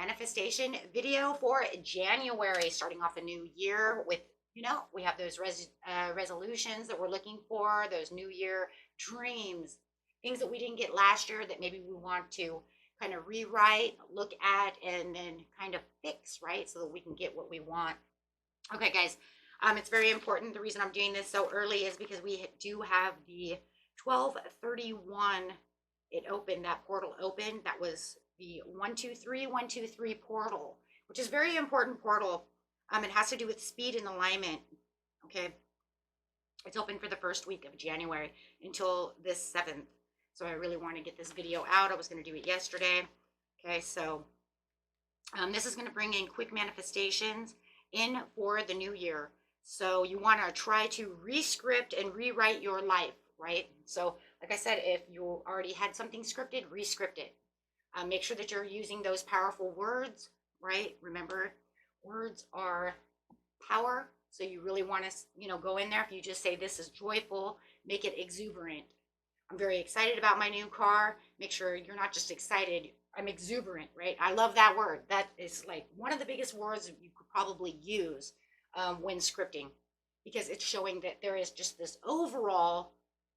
manifestation video for January, starting off a new year with, we have those resolutions that we're looking for, those new year dreams, things that we didn't get last year that maybe we want to kind of rewrite, look at, and then kind of fix, right? So that we can get what we want. Okay, guys, it's very important. The reason I'm doing this so early is because we do have the 1231, it opened, that portal opened. That was the 123 portal, which is very important portal. It has to do with speed and alignment. Okay, it's open for the first week of January until this 7th. So I really want to get this video out. I was going to do it yesterday. Okay, so this is going to bring in quick manifestations in for the new year. So you want to try to re-script and rewrite your life, right? So like I said, if you already had something scripted, re-script it. Make sure that you're using those powerful words, right? Remember, words are power. So you really want to, go in there. If you just say this is joyful, make it exuberant. I'm very excited about my new car. Make sure you're not just excited. I'm exuberant, right? I love that word. That is like one of the biggest words you could probably use when scripting, because it's showing that there is just this overall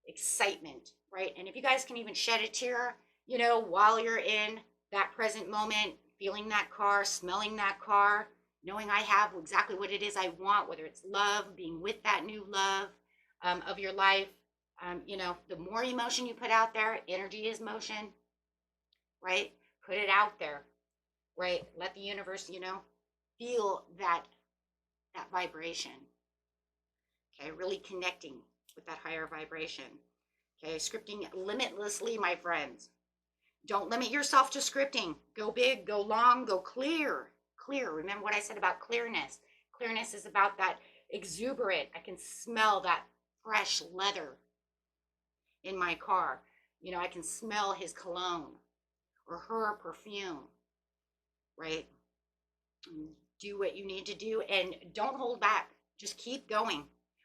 excitement, right? And if you guys can even shed a tear, while you're in that present moment, feeling that car, smelling that car, knowing I have exactly what it is I want, whether it's love, being with that new love of your life. The more emotion you put out there, energy is motion, right? Put it out there, right? Let the universe, feel that vibration. Okay, really connecting with that higher vibration. Okay, scripting limitlessly, my friends. Don't limit yourself to scripting. Go big, go long, go clear. Clear. Remember what I said about clearness. Clearness is about that exuberant. I can smell that fresh leather in my car. I can smell his cologne or her perfume, right? Do what you need to do and don't hold back. Just keep going.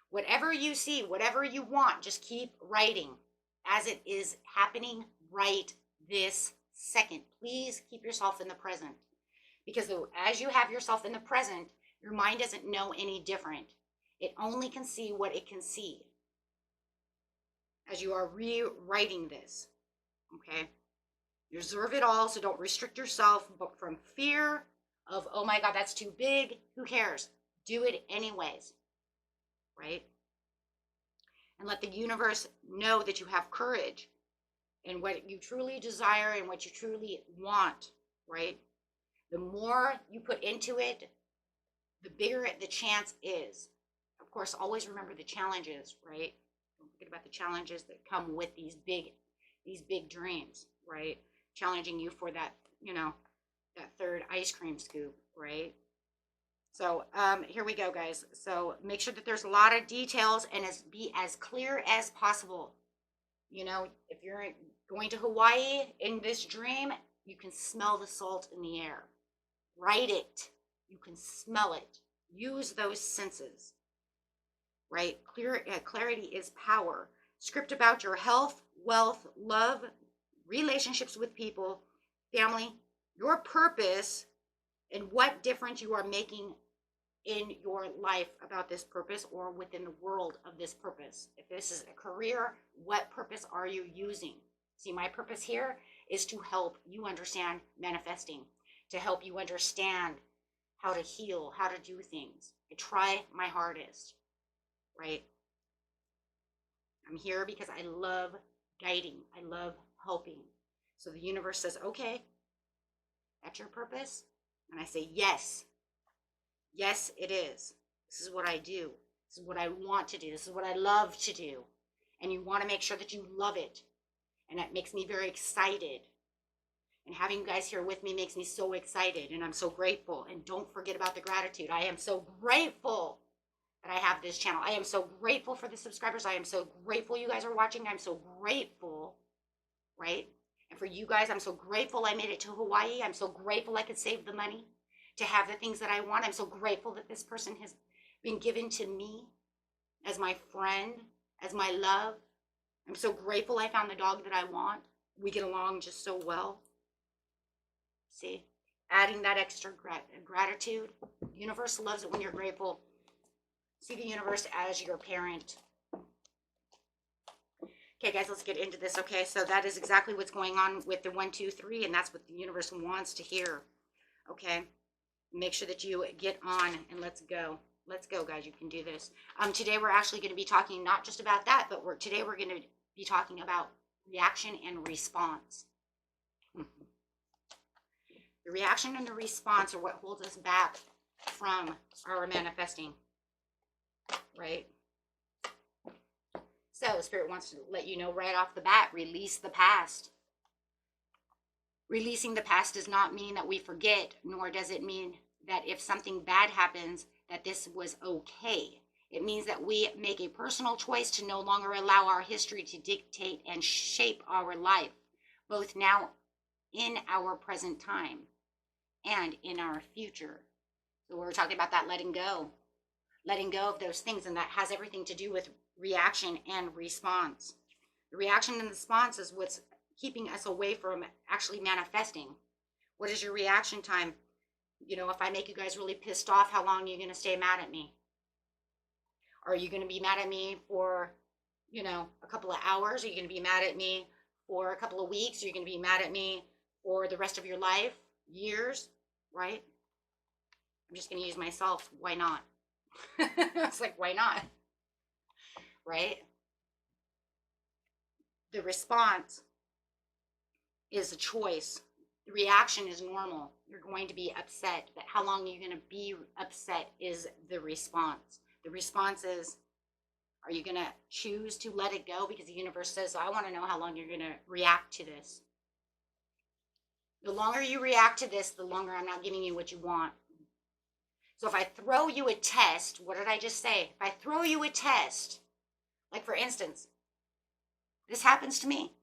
Whatever you see, whatever you want, just keep writing as it is happening right this second. Please keep yourself in the present, because as you have yourself in the present, your mind doesn't know any different. It only can see what it can see as you are rewriting this. Okay, you deserve it all, so don't restrict yourself, but from fear of, oh my God, that's too big, who cares? Do it anyways, right? And let the universe know that you have courage and what you truly desire and what you truly want, right? The more you put into it, the bigger the chance is. Of course, always remember the challenges, right? Don't forget about the challenges that come with these big dreams, right? Challenging you for that, that third ice cream scoop, right? So here we go, guys. So make sure that there's a lot of details and be as clear as possible. If you're going to Hawaii in this dream, you can smell the salt in the air. Write it. You can smell it. Use those senses, right? Clarity is power. Script about your health, wealth, love, relationships with people, family, your purpose, and what difference you are making in your life about this purpose or within the world of this purpose. If this is a career, what purpose are you using? See, my purpose here is to help you understand manifesting, to help you understand how to heal, how to do things. I try my hardest, right? I'm here because I love guiding. I love helping. So the universe says, okay, that's your purpose? And I say, yes. Yes, it is. This is what I do. This is what I want to do. This is what I love to do. And you want to make sure that you love it. And that makes me very excited. And having you guys here with me makes me so excited. And I'm so grateful. And don't forget about the gratitude. I am so grateful that I have this channel. I am so grateful for the subscribers. I am so grateful you guys are watching. I'm so grateful, right? And for you guys, I'm so grateful I made it to Hawaii. I'm so grateful I could save the money to have the things that I want. I'm so grateful that this person has been given to me as my friend, as my love. I'm so grateful I found the dog that I want. We get along just so well. See, adding that extra gratitude. The universe loves it when you're grateful. See the universe as your parent. Okay, guys, let's get into this. Okay, so that is exactly what's going on with the 1, 2, 3, and that's what the universe wants to hear. Okay, make sure that you get on and let's go. Let's go, guys. You can do this. Today we're actually going to be talking not just about that, but today we're going to be talking about reaction and response. The reaction and the response are what holds us back from our manifesting, right? So Spirit wants to let you know right off the bat, release the past. Releasing the past does not mean that we forget, nor does it mean that if something bad happens, that this was okay. It means that we make a personal choice to no longer allow our history to dictate and shape our life, both now in our present time and in our future. So we're talking about that letting go of those things, and that has everything to do with reaction and response. The reaction and the response is what's keeping us away from actually manifesting. What is your reaction time? You know, if I make you guys really pissed off, how long are you going to stay mad at me? Are you going to be mad at me for, you know, a couple of hours? Are you going to be mad at me for a couple of weeks? Are you going to be mad at me for the rest of your life? Years? Right? I'm just going to use myself. Why not? It's like, why not? Right? The response is a choice. The reaction is normal. You're going to be upset, but how long are you going to be upset is the response. The response is, are you going to choose to let it go? Because the universe says, I want to know how long you're going to react to this. The longer you react to this, the longer I'm not giving you what you want. So if I throw you a test, what did I just say? If I throw you a test, like for instance, this happens to me.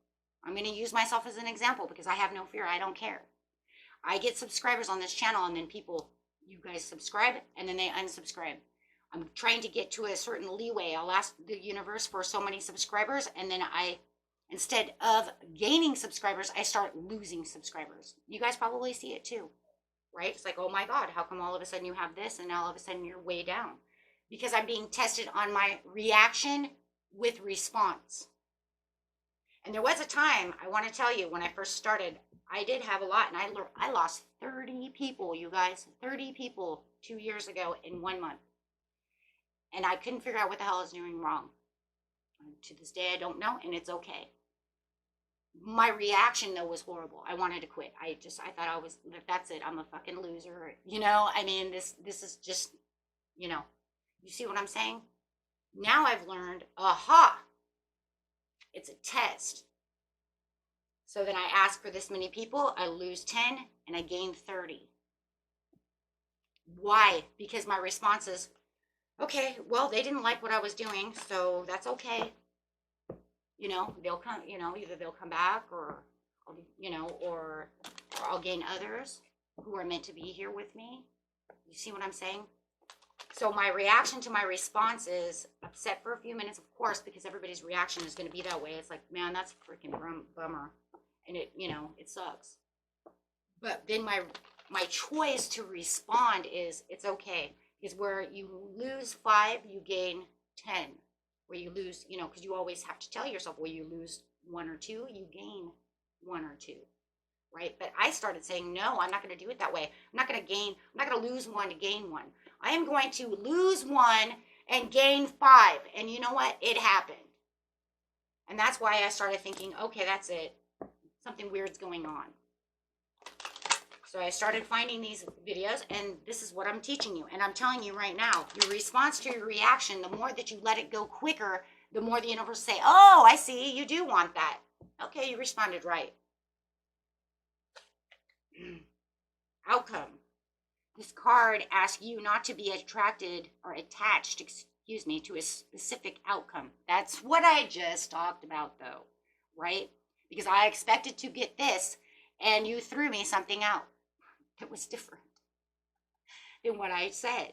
I'm going to use myself as an example because I have no fear. I don't care. I get subscribers on this channel, and then you guys subscribe, and then they unsubscribe. I'm trying to get to a certain leeway. I'll ask the universe for so many subscribers, and then instead of gaining subscribers, I start losing subscribers. You guys probably see it too, right? It's like, oh my God, how come all of a sudden you have this, and now all of a sudden you're way down? Because I'm being tested on my reaction with response. And there was a time, I want to tell you, when I first started, I did have a lot, and I lost 30 people, you guys, 30 people 2 years ago in 1 month. And I couldn't figure out what the hell I was doing wrong. To this day, I don't know, and it's okay. My reaction, though, was horrible. I wanted to quit. I thought that's it. I'm a fucking loser. You know, I mean, this is just, you know, you see what I'm saying? Now I've learned, aha, it's a test. So then I ask for this many people, I lose 10, and I gain 30. Why? Because my response is, okay, well, they didn't like what I was doing, so that's okay. You know, they'll come, you know, either they'll come back or you know, or I'll gain others who are meant to be here with me. You see what I'm saying? So my reaction to my response is upset for a few minutes, of course, because everybody's reaction is going to be that way. It's like, man, that's a freaking bummer. And it, you know, it sucks. But then my choice to respond is, it's okay. Because where you lose 5, you gain 10. Where you lose, you know, because you always have to tell yourself, where you lose 1 or 2, you gain 1 or 2. Right? But I started saying, no, I'm not going to do it that way. I'm not going to lose 1 to gain 1. I am going to lose 1 and gain 5. And you know what? It happened. And that's why I started thinking, okay, that's it. Something weird's going on. So I started finding these videos, and this is what I'm teaching you. And I'm telling you right now, your response to your reaction, the more that you let it go quicker, the more the universe say, oh, I see, you do want that. Okay, you responded right. Outcome. This card asks you not to be attracted or attached, to a specific outcome. That's what I just talked about, though, right? Because I expected to get this, and you threw me something out that was different than what I said.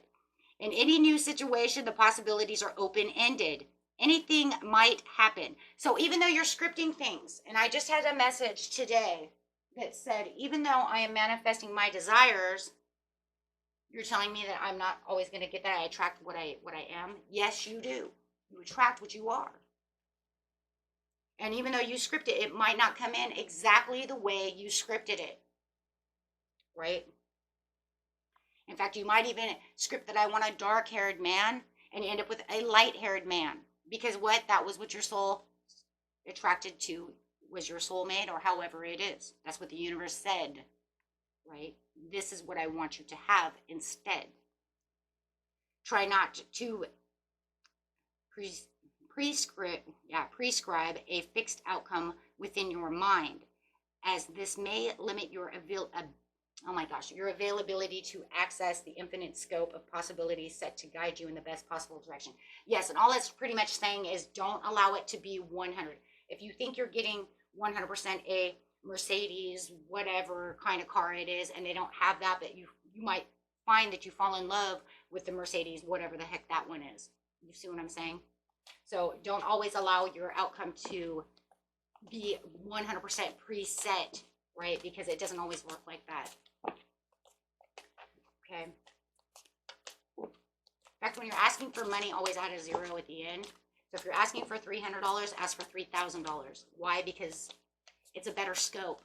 In any new situation, the possibilities are open-ended. Anything might happen. So even though you're scripting things, and I just had a message today, that said, even though I am manifesting my desires, you're telling me that I'm not always going to get that. I attract what I am. Yes, you do. You attract what you are. And even though you script it, it might not come in exactly the way you scripted it. Right? In fact, you might even script that I want a dark-haired man and you end up with a light-haired man. Because what? That was what your soul attracted to, was your soulmate, or however it is. That's what the universe said. Right? This is what I want you to have instead. Try not to prescribe a fixed outcome within your mind, as this may limit your availability to access the infinite scope of possibilities set to guide you in the best possible direction. Yes, and all that's pretty much saying is don't allow it to be 100. If you think you're getting 100% a Mercedes, whatever kind of car it is, and they don't have that, but you might find that you fall in love with the Mercedes, whatever the heck that one is. You see what I'm saying? So don't always allow your outcome to be 100% preset, right? Because it doesn't always work like that. Okay. In fact, when you're asking for money, always add a zero at the end. So if you're asking for $300, ask for $3,000. Why? Because it's a better scope.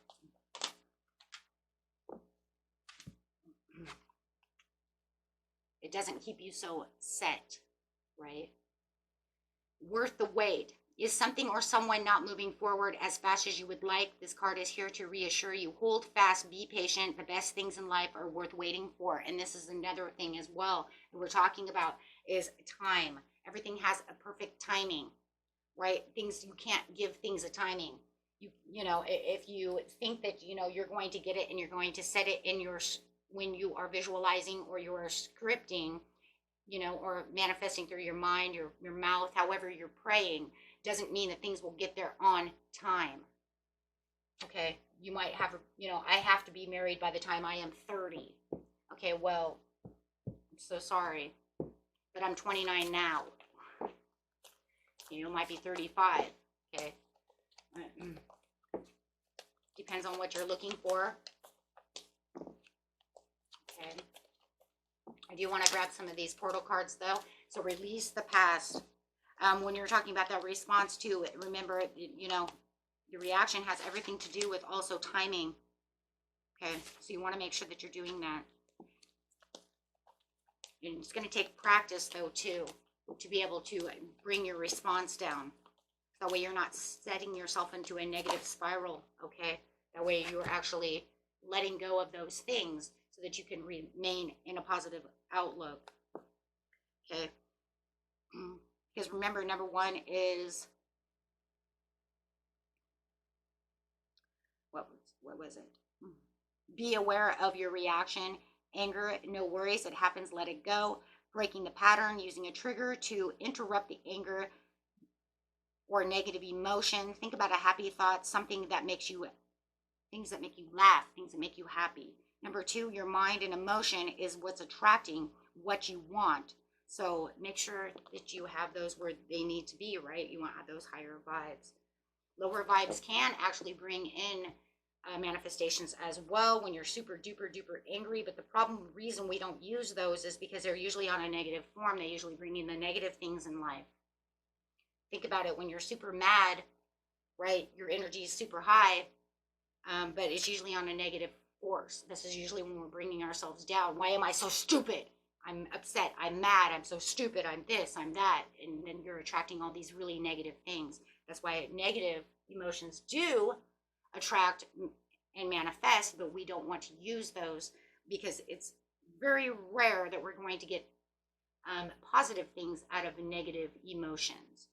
It doesn't keep you so set, right? Worth the wait. Is something or someone not moving forward as fast as you would like? This card is here to reassure you. Hold fast, be patient. The best things in life are worth waiting for. And this is another thing as well that we're talking about is time. Everything has a perfect timing, right? Things, you can't give things a timing. You know, if you think that, you know, you're going to get it and you're going to set it in your, when you are visualizing or you're scripting, you know, or manifesting through your mind, your mouth, however you're praying, doesn't mean that things will get there on time. Okay, you might have, you know, I have to be married by the time I am 30. Okay, well, I'm so sorry, but I'm 29 now. You know, might be 35. Okay. Depends on what you're looking for. Okay. I do want to grab some of these portal cards though. So release the past. When you're talking about that response too, remember, you know, the reaction has everything to do with also timing. Okay, so you want to make sure that you're doing that. And it's going to take practice though too, to be able to bring your response down. That way you're not setting yourself into a negative spiral, okay? That way you're actually letting go of those things so that you can remain in a positive outlook, okay? Because remember, number one is, what was it? Be aware of your reaction. Anger, no worries, it happens, let it go. Breaking the pattern, using a trigger to interrupt the anger or negative emotion. Think about a happy thought, something that makes you, things that make you laugh, things that make you happy. Number two, your mind and emotion is what's attracting what you want. So make sure that you have those where they need to be, right? You want those higher vibes. Lower vibes can actually bring in manifestations as well when you're super duper duper angry, but the reason we don't use those is because they're usually on a negative form. They usually bring in the negative things in life. Think about it, when you're super mad, right, your energy is super high, but it's usually on a negative force. This is usually when we're bringing ourselves down. Why am I so stupid? I'm upset, I'm mad, I'm so stupid, I'm this, I'm that. And then you're attracting all these really negative things. That's why negative emotions do attract and manifest, but we don't want to use those because it's very rare that we're going to get positive things out of negative emotions.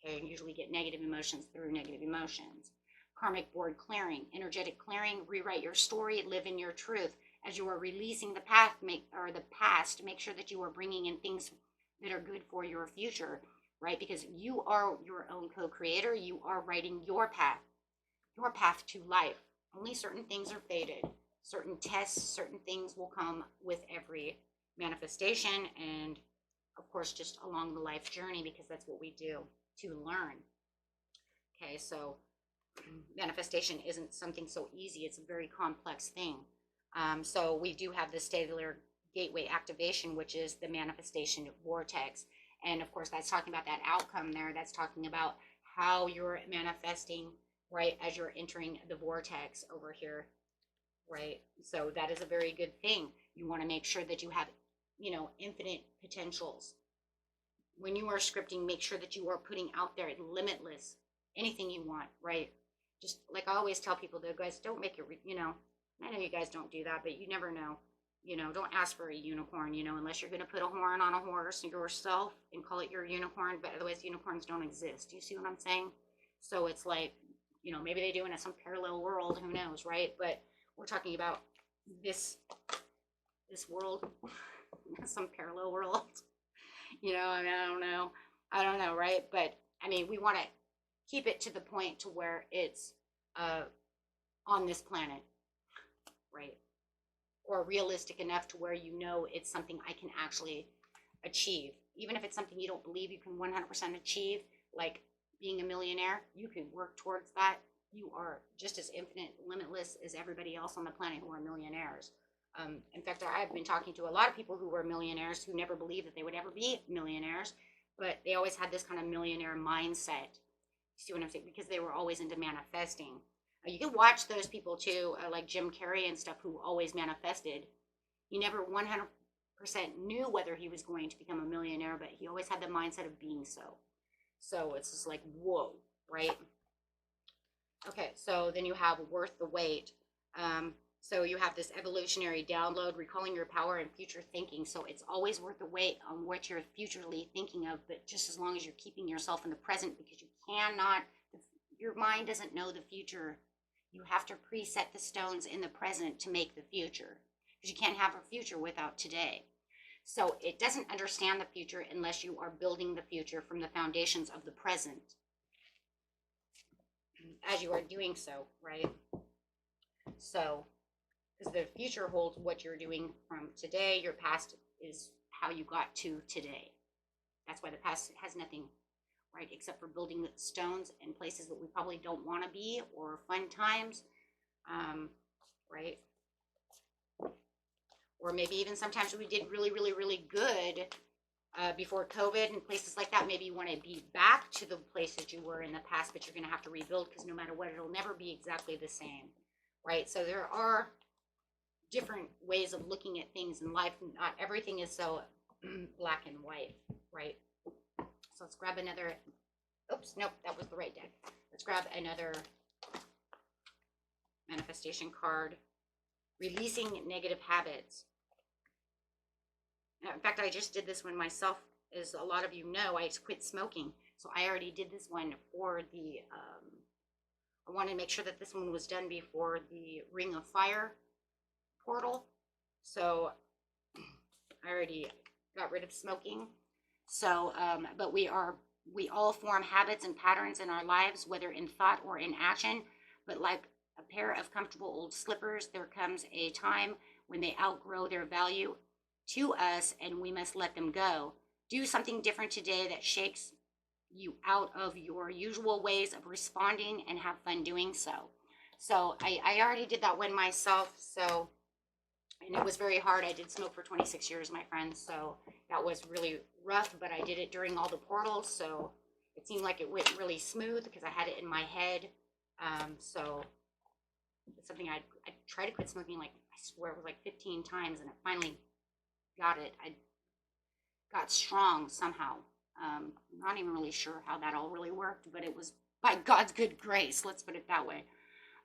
Okay, and usually get negative emotions through negative emotions. Karmic board clearing, energetic clearing, rewrite your story, live in your truth. As you are releasing the past, make sure that you are bringing in things that are good for your future, right? Because you are your own co-creator. You are writing your path to life. Only certain things are fated. Certain tests, certain things will come with every manifestation, and of course, just along the life journey, because that's what we do to learn. Okay, so manifestation isn't something so easy. It's a very complex thing. So we do have the stellar gateway activation, which is the manifestation vortex. And of course, that's talking about that outcome there. That's talking about how you're manifesting, right, as you're entering the vortex over here, right? So that is a very good thing. You want to make sure that you have, infinite potentials. When you are scripting, make sure that you are putting out there limitless, anything you want, right? Just like I always tell people, though, guys, don't make it, I know you guys don't do that, but you never know. Don't ask for a unicorn, unless you're going to put a horn on a horse yourself and call it your unicorn, but otherwise unicorns don't exist. Do you see what I'm saying? So it's like, maybe they do in some parallel world, who knows, right? But we're talking about this world, some parallel world. I mean, I don't know, right? But I mean, we want to keep it to the point to where it's on this planet, right? Or realistic enough to where it's something I can actually achieve. Even if it's something you don't believe you can 100% achieve, like being a millionaire, you can work towards that. You are just as infinite, limitless as everybody else on the planet who are millionaires. In fact, I've been talking to a lot of people who were millionaires who never believed that they would ever be millionaires, but they always had this kind of millionaire mindset. You see what I'm saying? Because they were always into manifesting. You can watch those people too, like Jim Carrey and stuff, who always manifested. He never 100% knew whether he was going to become a millionaire, but he always had the mindset of being so. So it's just like, whoa, right? Okay, so then you have worth the wait. So you have this evolutionary download, recalling your power and future thinking. So it's always worth the wait on what you're futurely thinking of, but just as long as you're keeping yourself in the present, because you cannot, your mind doesn't know the future. You have to preset the stones in the present to make the future, because you can't have a future without today. So it doesn't understand the future unless you are building the future from the foundations of the present as you are doing so, right? So, because the future holds what you're doing from today, your past is how you got to today. That's why the past has nothing, right, except for building stones in places that we probably don't want to be, or fun times, right? Or maybe even sometimes we did really, really, really good before COVID and places like that. Maybe you want to be back to the places you were in the past, but you're going to have to rebuild, because no matter what, it'll never be exactly the same, right? So there are different ways of looking at things in life. Not everything is so black and white, right? So let's grab another. Oops, nope, that was the right deck. Let's grab another manifestation card. Releasing negative habits. In fact, I just did this one myself. As a lot of you know, I quit smoking. So I already did this one for the, I wanted to make sure that this one was done before the Ring of Fire portal. So I already got rid of smoking. So, but we all form habits and patterns in our lives, whether in thought or in action. But like a pair of comfortable old slippers, there comes a time when they outgrow their value to us, and we must let them go. Do something different today that shakes you out of your usual ways of responding, and have fun doing so. So I already did that one myself. So, and it was very hard. I did smoke for 26 years, my friends. So that was really rough, but I did it during all the portals. So it seemed like it went really smooth because I had it in my head. So it's something I tried to quit smoking, like, I swear it was like 15 times, and it finally got it. I got strong somehow. I'm not even really sure how that all really worked, but it was by God's good grace. Let's put it that way.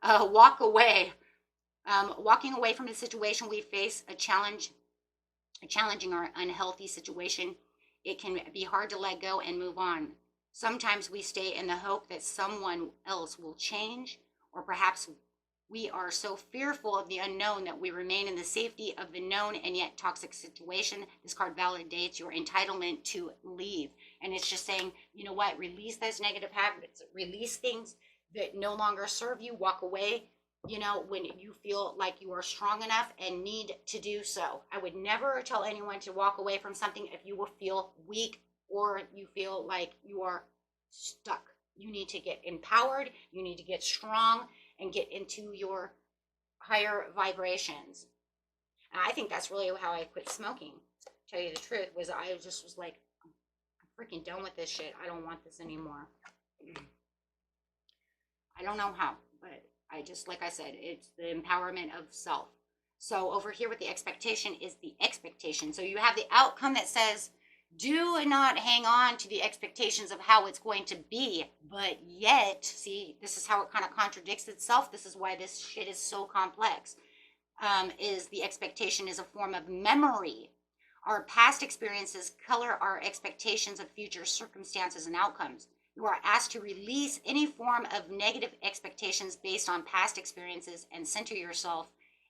Walk away. Walking away from a situation we face, a challenging or unhealthy situation, it can be hard to let go and move on. Sometimes we stay in the hope that someone else will change, or perhaps we are so fearful of the unknown that we remain in the safety of the known and yet toxic situation. This card validates your entitlement to leave. And it's just saying, you know what, release those negative habits, release things that no longer serve you, walk away, when you feel like you are strong enough and need to do so. I would never tell anyone to walk away from something if you will feel weak or you feel like you are stuck. You need to get empowered. You need to get strong and get into your higher vibrations. And I think that's really how I quit smoking. To tell you the truth, was I just was like, I'm freaking done with this shit. I don't want this anymore. I don't know how, but I just, like I said, it's the empowerment of self. So over here with the expectation is the expectation. So you have the outcome that says, do not hang on to the expectations of how it's going to be. But yet, see, this is how it kind of contradicts itself. This is why this shit is so complex. Is the expectation is a form of memory. Our past experiences color our expectations of future circumstances and outcomes. You are asked to release any form of negative expectations based on past experiences and center yourself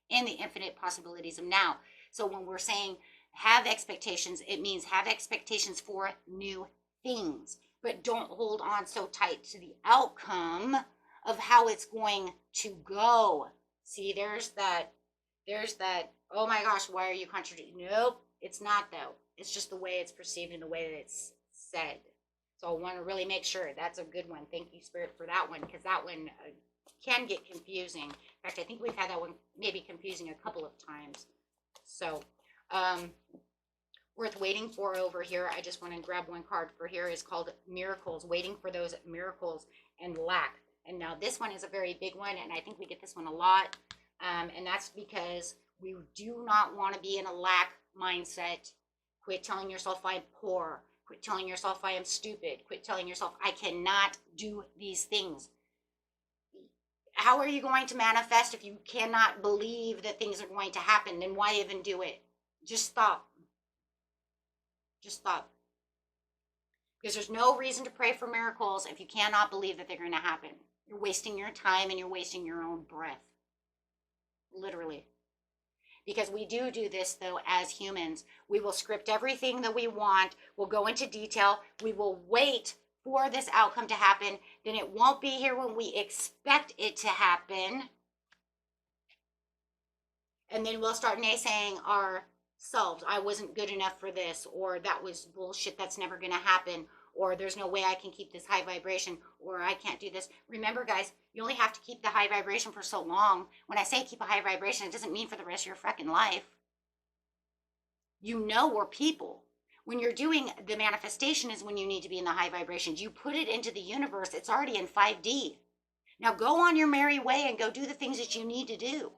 in the infinite possibilities of now. So when we're saying have expectations, it means have expectations for new things, but don't hold on so tight to the outcome of how it's going to go. See, there's that, oh my gosh, why are you contradicting? Nope, it's not though. It's just the way it's perceived and the way that it's said. So I want to really make sure that's a good one. Thank you, Spirit, for that one, because that one can get confusing. In fact, I think we've had that one maybe confusing a couple of times. So, worth waiting for over here. I just want to grab one card for here. Is called Miracles, waiting for those miracles and lack. And now this one is a very big one, and I think we get this one a lot. And that's because we do not want to be in a lack mindset. Quit telling yourself I'm poor. Quit telling yourself I am stupid. Quit telling yourself I cannot do these things. How are you going to manifest if you cannot believe that things are going to happen? Then why even do it? Just stop. Just stop. Because there's no reason to pray for miracles if you cannot believe that they're going to happen. You're wasting your time and you're wasting your own breath. Literally. Because we do this, though, as humans. We will script everything that we want. We'll go into detail. We will wait for this outcome to happen. Then it won't be here when we expect it to happen. And then we'll start naysaying ourselves. I wasn't good enough for this. Or that was bullshit. That's never going to happen. Or there's no way I can keep this high vibration, or I can't do this. Remember, guys, you only have to keep the high vibration for so long. When I say keep a high vibration, it doesn't mean for the rest of your fucking life. You know we're people. When you're doing the manifestation is when you need to be in the high vibrations. You put it into the universe. It's already in 5D. Now go on your merry way and go do the things that you need to do.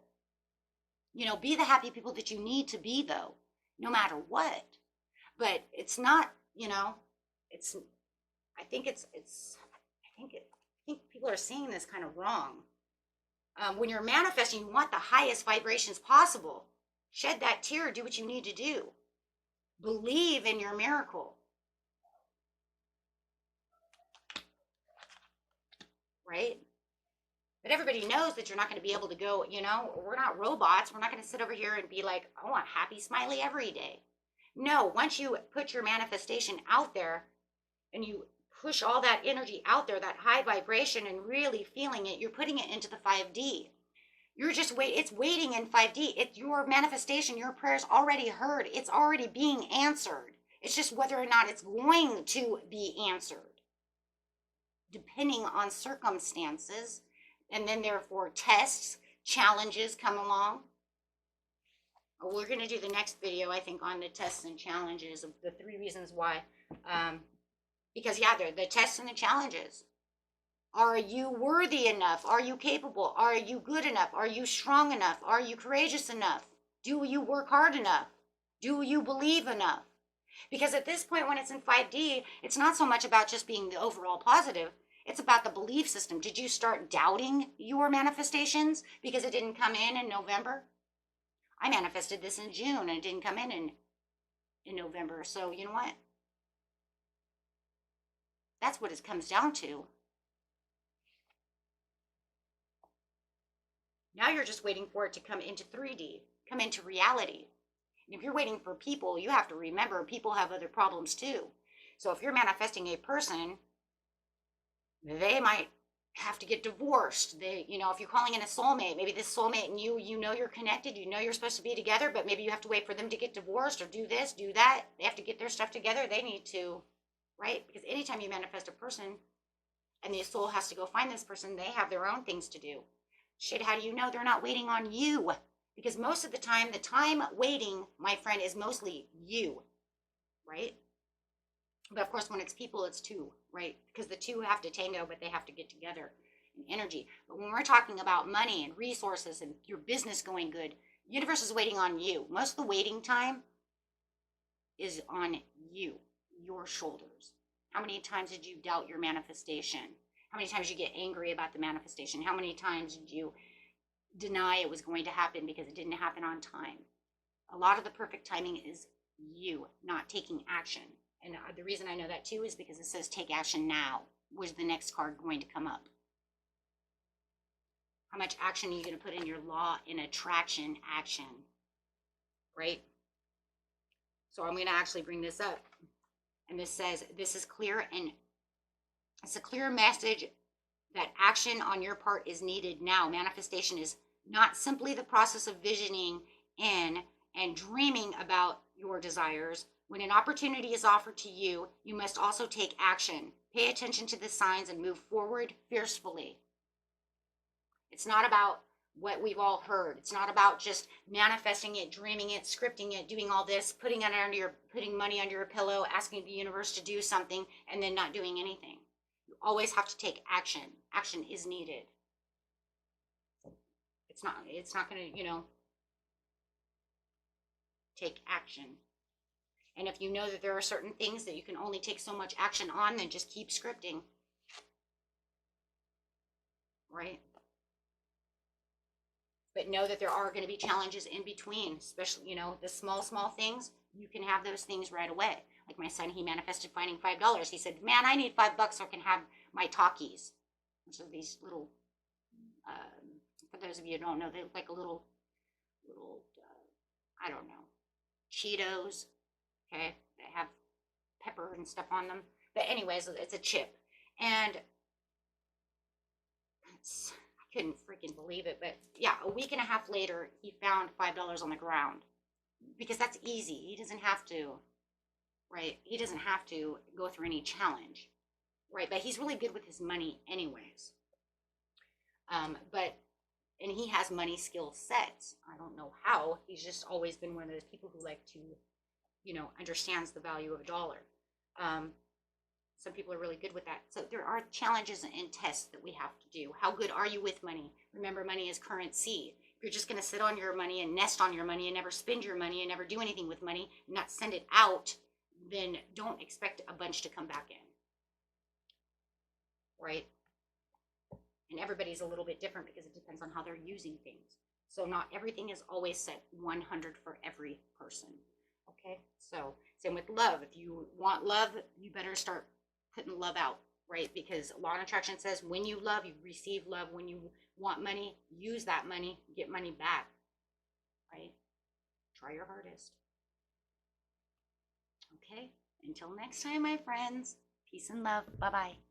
You know, be the happy people that you need to be, though, no matter what. But it's not, you know, I think people are seeing this kind of wrong. When you're manifesting, you want the highest vibrations possible. Shed that tear, do what you need to do. Believe in your miracle. Right? But everybody knows that you're not going to be able to go, you know, we're not robots. We're not going to sit over here and be like, I want happy, smiley every day. No, once you put your manifestation out there, and you push all that energy out there, that high vibration, and really feeling it, you're putting it into the 5D. You're just it's waiting in 5D. It's your manifestation, your prayer's already heard. It's already being answered. It's just whether or not it's going to be answered, depending on circumstances. And then therefore tests, challenges come along. We're going to do the next video, I think, on the tests and challenges of the 3 reasons why. Because, yeah, they're the tests and the challenges. Are you worthy enough? Are you capable? Are you good enough? Are you strong enough? Are you courageous enough? Do you work hard enough? Do you believe enough? Because at this point, when it's in 5D, it's not so much about just being the overall positive. It's about the belief system. Did you start doubting your manifestations because it didn't come in November? I manifested this in June and it didn't come in November. So, you know what? That's what it comes down to. Now you're just waiting for it to come into 3D, come into reality. And if you're waiting for people, you have to remember people have other problems too. So if you're manifesting a person, they might have to get divorced. If you're calling in a soulmate, maybe this soulmate and you know you're connected, you know you're supposed to be together, but maybe you have to wait for them to get divorced or do this, do that. They have to get their stuff together. They need to, right? Because anytime you manifest a person, And the soul has to go find this person. They have their own things to do. Shit, how do you know they're not waiting on you? Because most of the time waiting, my friend, is mostly you, right? But of course, when it's people, it's two, right? Because the two have to tango, but they have to get together in energy. But when we're talking about money and resources and your business going good, the universe is waiting on you. Most of the waiting time is on you, your shoulders. How many times did you doubt your manifestation? How many times did you get angry about the manifestation? How many times did you deny it was going to happen because it didn't happen on time? A lot of the perfect timing is you not taking action. And the reason I know that too is because it says take action now. Was the next card going to come up? How much action are you going to put in your law in attraction action? Right? So I'm going to actually bring this up. And this says, this is clear, and it's a clear message that action on your part is needed now. Manifestation is not simply the process of visioning in and dreaming about your desires. When an opportunity is offered to you, you must also take action. Pay attention to the signs and move forward fiercely. It's not about what we've all heard. It's not about just manifesting it, dreaming it, scripting it, doing all this, putting money under your pillow, asking the universe to do something, and then not doing anything. You always have to take action. Action is needed. It's not going to, take action. And if you know that there are certain things that you can only take so much action on, then just keep scripting. Right? But know that there are going to be challenges in between, especially, the small things. You can have those things right away. Like my son, he manifested finding $5. He said, man, I need $5 so I can have my Takis. So these little, for those of you who don't know, they look like a little, I don't know, Cheetos. Okay, they have pepper and stuff on them. But anyways, it's a chip. And I couldn't freaking believe it. But yeah, a week and a half later, he found $5 on the ground. Because that's easy. He doesn't have to, right? He doesn't have to go through any challenge, right? But he's really good with his money anyways. And he has money skill sets. I don't know how. He's just always been one of those people who like to, understands the value of a dollar. Some people are really good with that. So there are challenges and tests that we have to do. How good are you with money? Remember, money is currency. If you're just going to sit on your money and nest on your money and never spend your money and never do anything with money, and not send it out, then don't expect a bunch to come back in. Right? And everybody's a little bit different because it depends on how they're using things. So not everything is always set 100 for every person. Okay? So same with love. If you want love, you better start putting love out, right? Because law of attraction says when you love, you receive love. When you want money, use that money, get money back, right? Try your hardest. Okay? Until next time, my friends. Peace and love. Bye-bye.